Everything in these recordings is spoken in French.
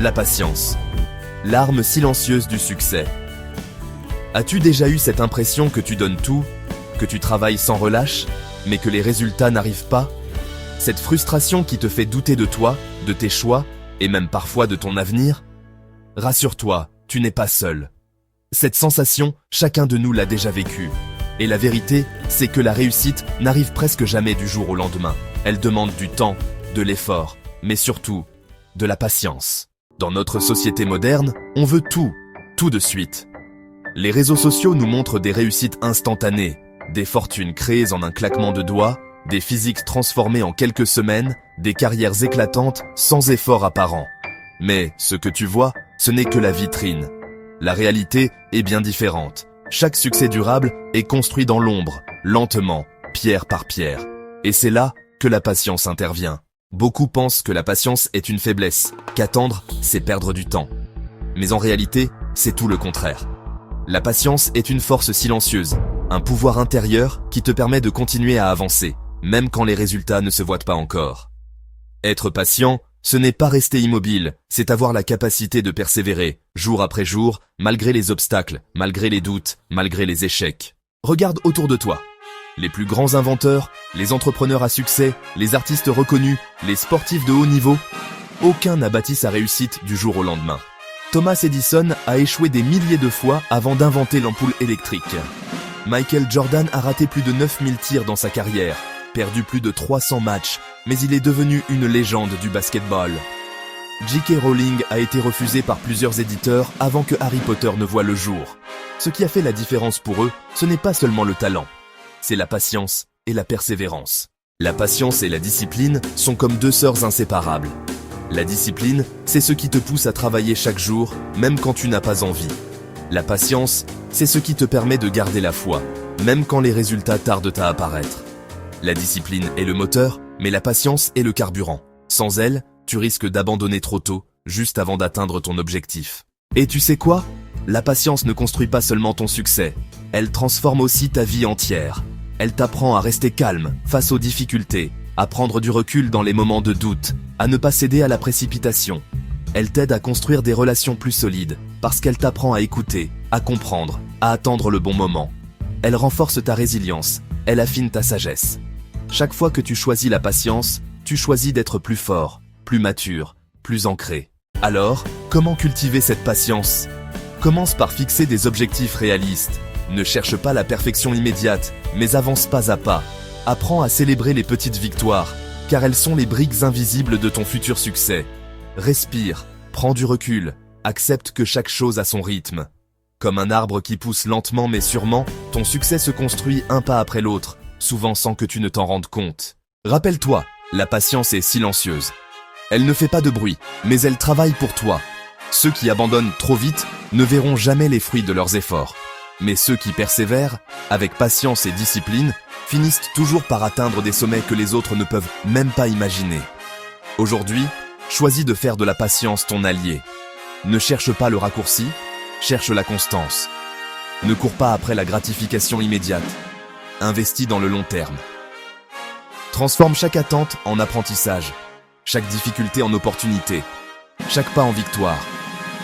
La patience. L'arme silencieuse du succès. As-tu déjà eu cette impression que tu donnes tout, que tu travailles sans relâche, mais que les résultats n'arrivent pas? Cette frustration qui te fait douter de toi, de tes choix, et même parfois de ton avenir? Rassure-toi, tu n'es pas seul. Cette sensation, chacun de nous l'a déjà vécue. Et la vérité, c'est que la réussite n'arrive presque jamais du jour au lendemain. Elle demande du temps, de l'effort, mais surtout, de la patience. Dans notre société moderne, on veut tout de suite. Les réseaux sociaux nous montrent des réussites instantanées, des fortunes créées en un claquement de doigts, des physiques transformés en quelques semaines, des carrières éclatantes sans effort apparent. Mais ce que tu vois, ce n'est que la vitrine. La réalité est bien différente. Chaque succès durable est construit dans l'ombre, lentement, pierre par pierre. Et c'est là que la patience intervient. Beaucoup pensent que la patience est une faiblesse, qu'attendre, c'est perdre du temps. Mais en réalité, c'est tout le contraire. La patience est une force silencieuse, un pouvoir intérieur qui te permet de continuer à avancer, même quand les résultats ne se voient pas encore. Être patient, ce n'est pas rester immobile, c'est avoir la capacité de persévérer, jour après jour, malgré les obstacles, malgré les doutes, malgré les échecs. Regarde autour de toi. Les plus grands inventeurs, les entrepreneurs à succès, les artistes reconnus, les sportifs de haut niveau, aucun n'a bâti sa réussite du jour au lendemain. Thomas Edison a échoué des milliers de fois avant d'inventer l'ampoule électrique. Michael Jordan a raté plus de 9000 tirs dans sa carrière, perdu plus de 300 matchs, mais il est devenu une légende du basketball. J.K. Rowling a été refusée par plusieurs éditeurs avant que Harry Potter ne voie le jour. Ce qui a fait la différence pour eux, ce n'est pas seulement le talent, c'est la patience et la persévérance. La patience et la discipline sont comme deux sœurs inséparables. La discipline, c'est ce qui te pousse à travailler chaque jour, même quand tu n'as pas envie. La patience, c'est ce qui te permet de garder la foi, même quand les résultats tardent à apparaître. La discipline est le moteur, mais la patience est le carburant. Sans elle, tu risques d'abandonner trop tôt, juste avant d'atteindre ton objectif. Et tu sais quoi? La patience ne construit pas seulement ton succès, elle transforme aussi ta vie entière. Elle t'apprend à rester calme face aux difficultés, à prendre du recul dans les moments de doute, à ne pas céder à la précipitation. Elle t'aide à construire des relations plus solides, parce qu'elle t'apprend à écouter, à comprendre, à attendre le bon moment. Elle renforce ta résilience, elle affine ta sagesse. Chaque fois que tu choisis la patience, tu choisis d'être plus fort, plus mature, plus ancré. Alors, comment cultiver cette patience? Commence par fixer des objectifs réalistes. Ne cherche pas la perfection immédiate, mais avance pas à pas. Apprends à célébrer les petites victoires, car elles sont les briques invisibles de ton futur succès. Respire, prends du recul, accepte que chaque chose a son rythme. Comme un arbre qui pousse lentement mais sûrement, ton succès se construit un pas après l'autre, souvent sans que tu ne t'en rendes compte. Rappelle-toi, la patience est silencieuse. Elle ne fait pas de bruit, mais elle travaille pour toi. Ceux qui abandonnent trop vite ne verront jamais les fruits de leurs efforts. Mais ceux qui persévèrent, avec patience et discipline, finissent toujours par atteindre des sommets que les autres ne peuvent même pas imaginer. Aujourd'hui, choisis de faire de la patience ton allié. Ne cherche pas le raccourci, cherche la constance. Ne cours pas après la gratification immédiate. Investis dans le long terme. Transforme chaque attente en apprentissage, chaque difficulté en opportunité, chaque pas en victoire.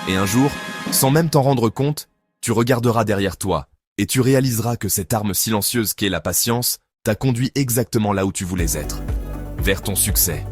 Et un jour, sans même t'en rendre compte, tu regarderas derrière toi et tu réaliseras que cette arme silencieuse qu'est la patience t'a conduit exactement là où tu voulais être, vers ton succès.